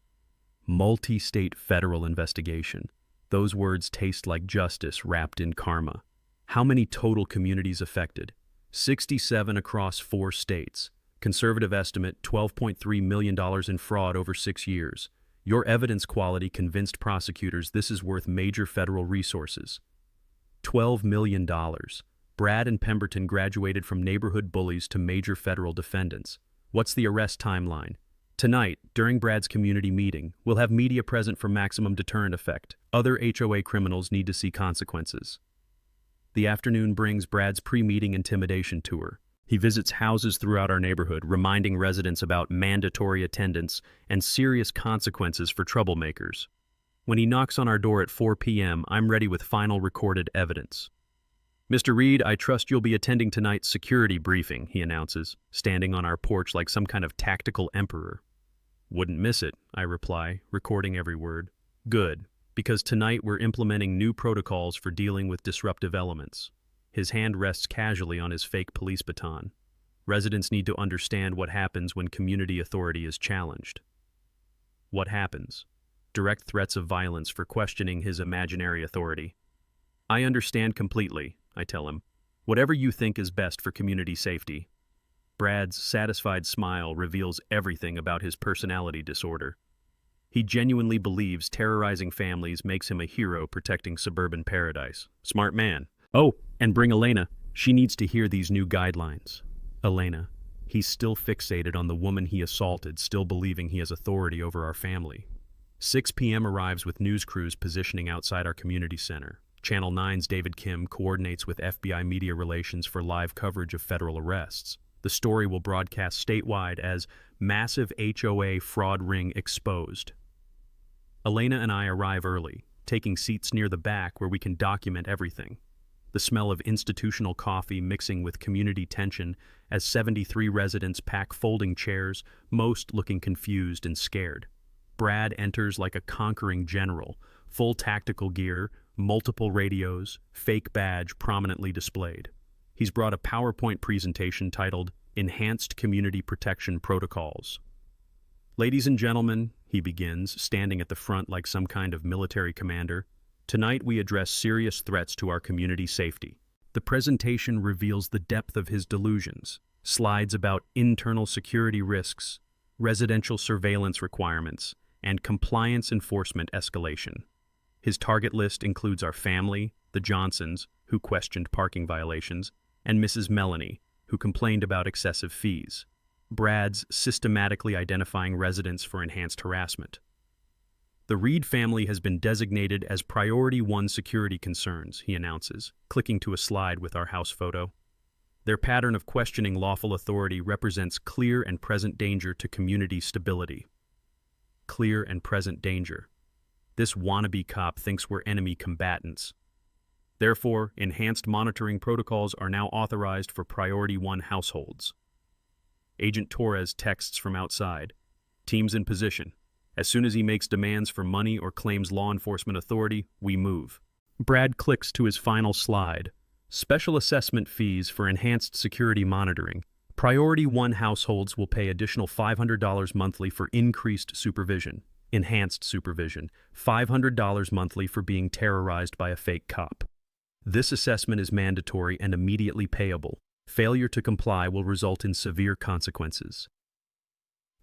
Multi-state federal investigation. Those words taste like justice wrapped in karma. How many total communities affected? 67 across 4 states. Conservative estimate, $12.3 million in fraud over 6 years. Your evidence quality convinced prosecutors this is worth major federal resources. $12 million. Brad and Pemberton graduated from neighborhood bullies to major federal defendants. What's the arrest timeline? Tonight, during Brad's community meeting, we'll have media present for maximum deterrent effect. Other HOA criminals need to see consequences. The afternoon brings Brad's pre-meeting intimidation tour. He visits houses throughout our neighborhood, reminding residents about mandatory attendance and serious consequences for troublemakers. When he knocks on our door at 4 p.m., I'm ready with final recorded evidence. "Mr. Reed, I trust you'll be attending tonight's security briefing," he announces, standing on our porch like some kind of tactical emperor. "Wouldn't miss it," I reply, recording every word. "Good, because tonight we're implementing new protocols for dealing with disruptive elements." His hand rests casually on his fake police baton. Residents need to understand what happens when community authority is challenged. What happens? Direct threats of violence for questioning his imaginary authority. "I understand completely," I tell him. "Whatever you think is best for community safety." Brad's satisfied smile reveals everything about his personality disorder. He genuinely believes terrorizing families makes him a hero protecting suburban paradise. Smart man. "Oh, and bring Elena. She needs to hear these new guidelines." Elena. He's still fixated on the woman he assaulted, still believing he has authority over our family. 6 p.m. arrives with news crews positioning outside our community center. Channel 9's David Kim coordinates with FBI Media Relations for live coverage of federal arrests. The story will broadcast statewide as "Massive HOA Fraud Ring Exposed." Elena and I arrive early, taking seats near the back where we can document everything. The smell of institutional coffee mixing with community tension as 73 residents pack folding chairs, most looking confused and scared. Brad enters like a conquering general, full tactical gear, multiple radios, fake badge prominently displayed. He's brought a PowerPoint presentation titled "Enhanced Community Protection Protocols." "Ladies and gentlemen," he begins, standing at the front like some kind of military commander, "tonight we address serious threats to our community safety." The presentation reveals the depth of his delusions, slides about internal security risks, residential surveillance requirements, and compliance enforcement escalation. His target list includes our family, the Johnsons, who questioned parking violations, and Mrs. Melanie, who complained about excessive fees. Brad's systematically identifying residents for enhanced harassment. "The Reed family has been designated as Priority 1 security concerns," he announces, clicking to a slide with our house photo. "Their pattern of questioning lawful authority represents clear and present danger to community stability." Clear and present danger. This wannabe cop thinks we're enemy combatants. Therefore, enhanced monitoring protocols are now authorized for Priority 1 households. Agent Torres texts from outside. "Teams in position. As soon as he makes demands for money or claims law enforcement authority, we move." Brad clicks to his final slide. "Special assessment fees for enhanced security monitoring. Priority 1 households will pay additional $500 monthly for increased supervision. Enhanced supervision. $500 monthly for being terrorized by a fake cop. This assessment is mandatory and immediately payable. Failure to comply will result in severe consequences."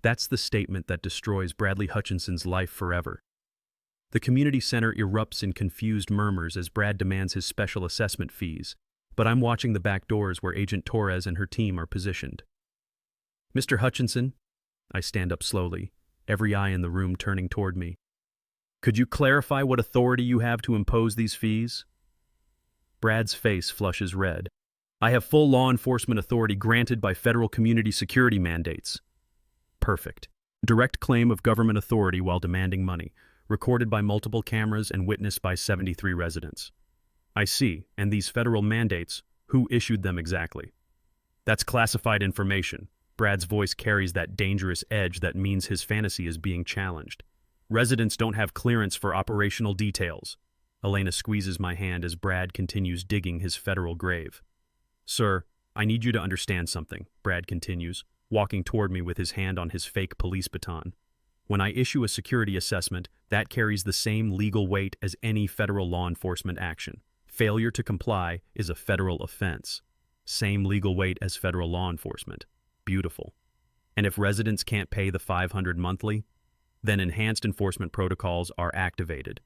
That's the statement that destroys Bradley Hutchinson's life forever. The community center erupts in confused murmurs as Brad demands his special assessment fees, but I'm watching the back doors where Agent Torres and her team are positioned. "Mr. Hutchinson," I stand up slowly, every eye in the room turning toward me. "Could you clarify what authority you have to impose these fees?" Brad's face flushes red. "I have full law enforcement authority granted by federal community security mandates." Perfect. Direct claim of government authority while demanding money, recorded by multiple cameras and witnessed by 73 residents. "I see, and these federal mandates, who issued them exactly?" "That's classified information." Brad's voice carries that dangerous edge that means his fantasy is being challenged. "Residents don't have clearance for operational details." Elena squeezes my hand as Brad continues digging his federal grave. "Sir, I need you to understand something," Brad continues, walking toward me with his hand on his fake police baton. "When I issue a security assessment, that carries the same legal weight as any federal law enforcement action. Failure to comply is a federal offense. Same legal weight as federal law enforcement. Beautiful. And if residents can't pay the $500 monthly, then enhanced enforcement protocols are activated.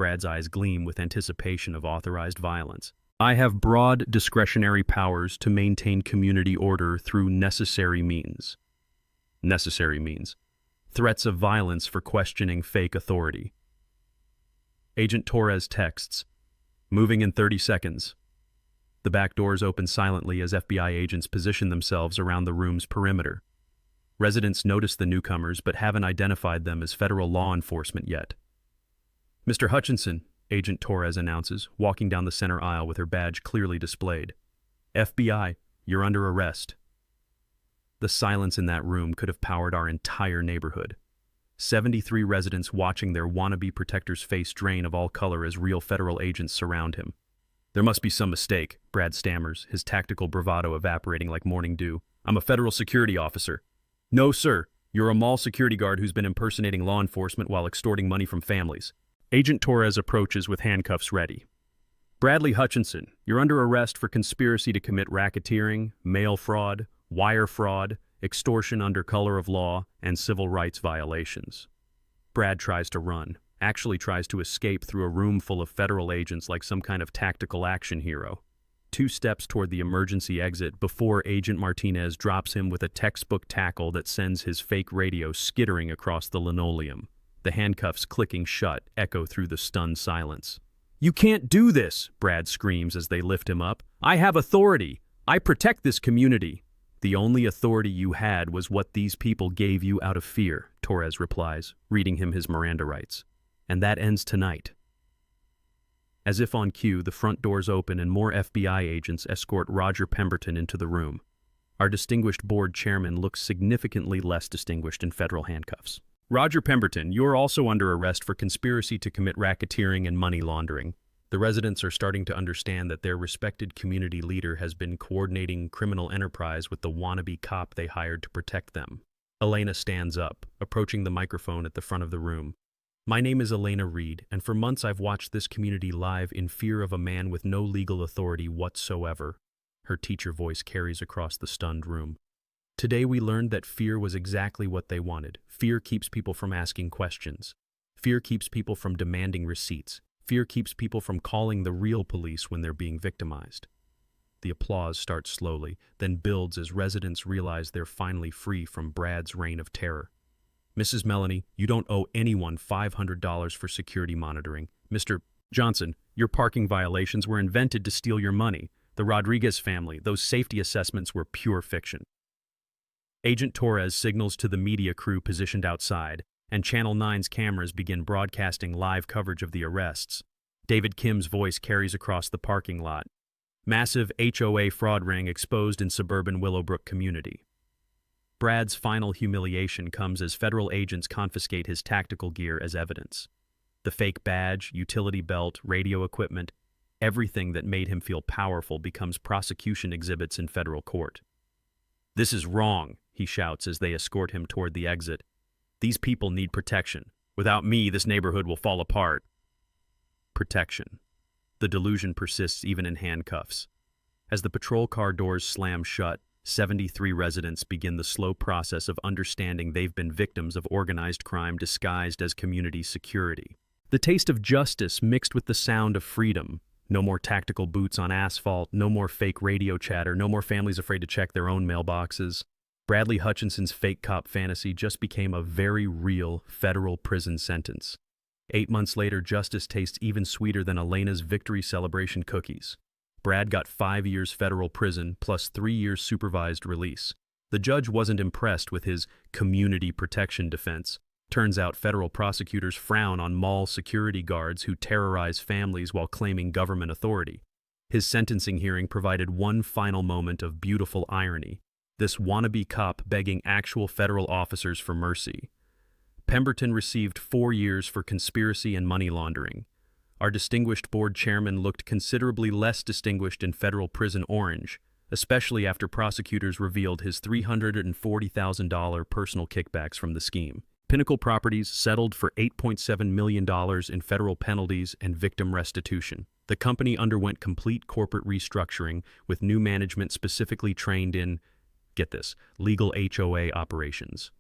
Brad's eyes gleam with anticipation of authorized violence. I have broad discretionary powers to maintain community order through necessary means. Necessary means. Threats of violence for questioning fake authority. Agent Torres texts, moving in 30 seconds. The back doors open silently as FBI agents position themselves around the room's perimeter. Residents notice the newcomers but haven't identified them as federal law enforcement yet. Mr. Hutchinson, Agent Torres announces, walking down the center aisle with her badge clearly displayed. FBI, you're under arrest. The silence in that room could have powered our entire neighborhood. 73 residents watching their wannabe protector's face drain of all color as real federal agents surround him. There must be some mistake, Brad stammers, his tactical bravado evaporating like morning dew. I'm a federal security officer. No, sir. You're a mall security guard who's been impersonating law enforcement while extorting money from families. Agent Torres approaches with handcuffs ready. Bradley Hutchinson, you're under arrest for conspiracy to commit racketeering, mail fraud, wire fraud, extortion under color of law, and civil rights violations. Brad tries to run, actually tries to escape through a room full of federal agents like some kind of tactical action hero. 2 steps toward the emergency exit before Agent Martinez drops him with a textbook tackle that sends his fake radio skittering across the linoleum. The handcuffs clicking shut echo through the stunned silence. You can't do this, Brad screams as they lift him up. I have authority. I protect this community. The only authority you had was what these people gave you out of fear, Torres replies, reading him his Miranda rights. And that ends tonight. As if on cue, the front doors open and more FBI agents escort Roger Pemberton into the room. Our distinguished board chairman looks significantly less distinguished in federal handcuffs. Roger Pemberton, you're also under arrest for conspiracy to commit racketeering and money laundering. The residents are starting to understand that their respected community leader has been coordinating criminal enterprise with the wannabe cop they hired to protect them. Elena stands up, approaching the microphone at the front of the room. My name is Elena Reed, and for months I've watched this community live in fear of a man with no legal authority whatsoever. Her teacher voice carries across the stunned room. Today we learned that fear was exactly what they wanted. Fear keeps people from asking questions. Fear keeps people from demanding receipts. Fear keeps people from calling the real police when they're being victimized. The applause starts slowly, then builds as residents realize they're finally free from Brad's reign of terror. Mrs. Melanie, you don't owe anyone $500 for security monitoring. Mr. Johnson, your parking violations were invented to steal your money. The Rodriguez family, those safety assessments were pure fiction. Agent Torres signals to the media crew positioned outside, and Channel 9's cameras begin broadcasting live coverage of the arrests. David Kim's voice carries across the parking lot. Massive HOA fraud ring exposed in suburban Willowbrook community. Brad's final humiliation comes as federal agents confiscate his tactical gear as evidence. The fake badge, utility belt, radio equipment, everything that made him feel powerful becomes prosecution exhibits in federal court. This is wrong, he shouts as they escort him toward the exit. These people need protection. Without me, this neighborhood will fall apart. Protection. The delusion persists even in handcuffs. As the patrol car doors slam shut, 73 residents begin the slow process of understanding they've been victims of organized crime disguised as community security. The taste of justice mixed with the sound of freedom. No more tactical boots on asphalt, no more fake radio chatter, no more families afraid to check their own mailboxes. Bradley Hutchinson's fake cop fantasy just became a very real federal prison sentence. 8 months later, justice tastes even sweeter than Elena's victory celebration cookies. Brad got 5 years federal prison plus 3 years supervised release. The judge wasn't impressed with his community protection defense. Turns out federal prosecutors frown on mall security guards who terrorize families while claiming government authority. His sentencing hearing provided one final moment of beautiful irony. This wannabe cop begging actual federal officers for mercy. Pemberton received 4 years for conspiracy and money laundering. Our distinguished board chairman looked considerably less distinguished in federal prison orange, especially after prosecutors revealed his $340,000 personal kickbacks from the scheme. Pinnacle Properties settled for $8.7 million in federal penalties and victim restitution. The company underwent complete corporate restructuring with new management specifically trained in, get this, legal HOA operations.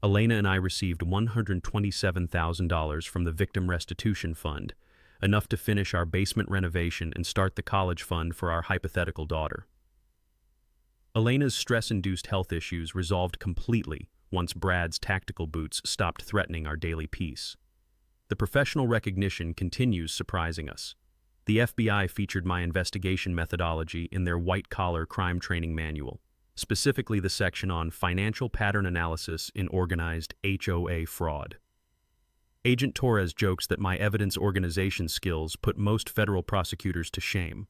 Elena and I received $127,000 from the Victim Restitution Fund. enough to finish our basement renovation and start the college fund for our hypothetical daughter. Elena's stress-induced health issues resolved completely once Brad's tactical boots stopped threatening our daily peace. The professional recognition continues surprising us. The FBI featured my investigation methodology in their white-collar crime training manual, specifically the section on financial pattern analysis in organized HOA fraud. Agent Torres jokes that my evidence organization skills put most federal prosecutors to shame.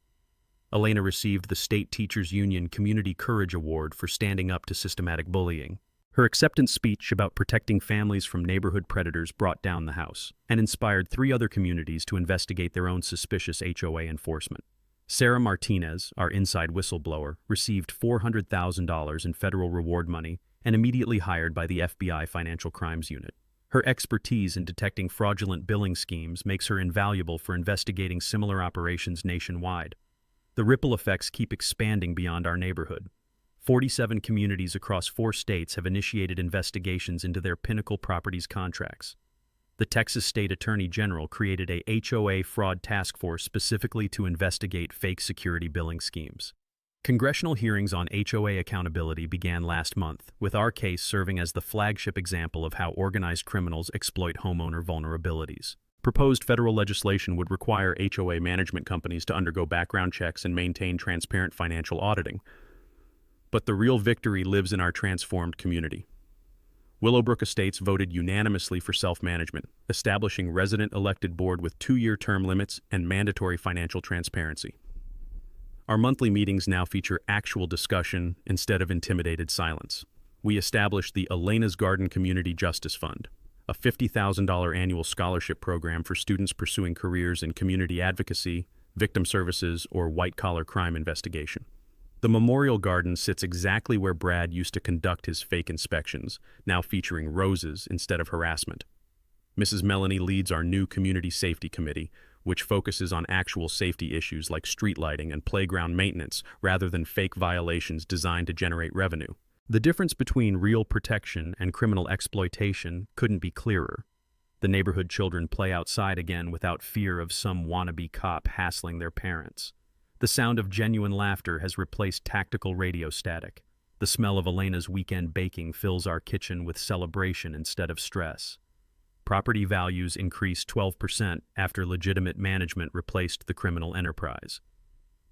Elena received the State Teachers Union Community Courage Award for standing up to systematic bullying. Her acceptance speech about protecting families from neighborhood predators brought down the house and inspired 3 other communities to investigate their own suspicious HOA enforcement. Sarah Martinez, our inside whistleblower, received $400,000 in federal reward money and immediately hired by the FBI Financial Crimes Unit. Her expertise in detecting fraudulent billing schemes makes her invaluable for investigating similar operations nationwide. The ripple effects keep expanding beyond our neighborhood. 47 communities across 4 states have initiated investigations into their Pinnacle Properties contracts. The Texas State Attorney General created a HOA fraud task force specifically to investigate fake security billing schemes. Congressional hearings on HOA accountability began last month, with our case serving as the flagship example of how organized criminals exploit homeowner vulnerabilities. Proposed federal legislation would require HOA management companies to undergo background checks and maintain transparent financial auditing. But the real victory lives in our transformed community. Willowbrook Estates voted unanimously for self-management, establishing resident-elected board with 2-year term limits and mandatory financial transparency. Our monthly meetings now feature actual discussion instead of intimidated silence. We established the Elena's Garden Community Justice Fund, a $50,000 annual scholarship program for students pursuing careers in community advocacy, victim services, or white-collar crime investigation. The Memorial Garden sits exactly where Brad used to conduct his fake inspections, now featuring roses instead of harassment. Mrs. Melanie leads our new Community Safety Committee, which focuses on actual safety issues like street lighting and playground maintenance rather than fake violations designed to generate revenue. The difference between real protection and criminal exploitation couldn't be clearer. The neighborhood children play outside again without fear of some wannabe cop hassling their parents. The sound of genuine laughter has replaced tactical radio static. The smell of Elena's weekend baking fills our kitchen with celebration instead of stress. Property values increased 12% after legitimate management replaced the criminal enterprise.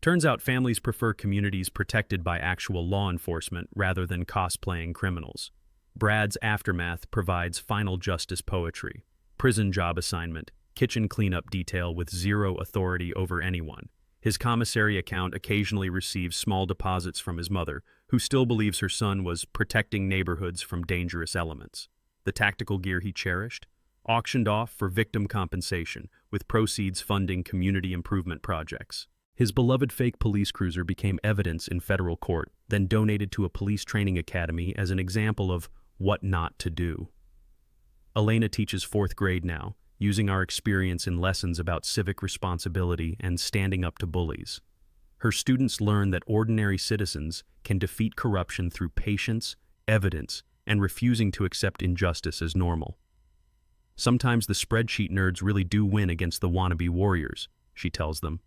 Turns out families prefer communities protected by actual law enforcement rather than cosplaying criminals. Brad's aftermath provides final justice poetry, prison job assignment, kitchen cleanup detail with zero authority over anyone. His commissary account occasionally receives small deposits from his mother, who still believes her son was protecting neighborhoods from dangerous elements. The tactical gear he cherished? Auctioned off for victim compensation, with proceeds funding community improvement projects. His beloved fake police cruiser became evidence in federal court, then donated to a police training academy as an example of what not to do. Elena teaches 4th grade now, using our experience in lessons about civic responsibility and standing up to bullies. Her students learn that ordinary citizens can defeat corruption through patience, evidence, and refusing to accept injustice as normal. Sometimes the spreadsheet nerds really do win against the wannabe warriors, she tells them.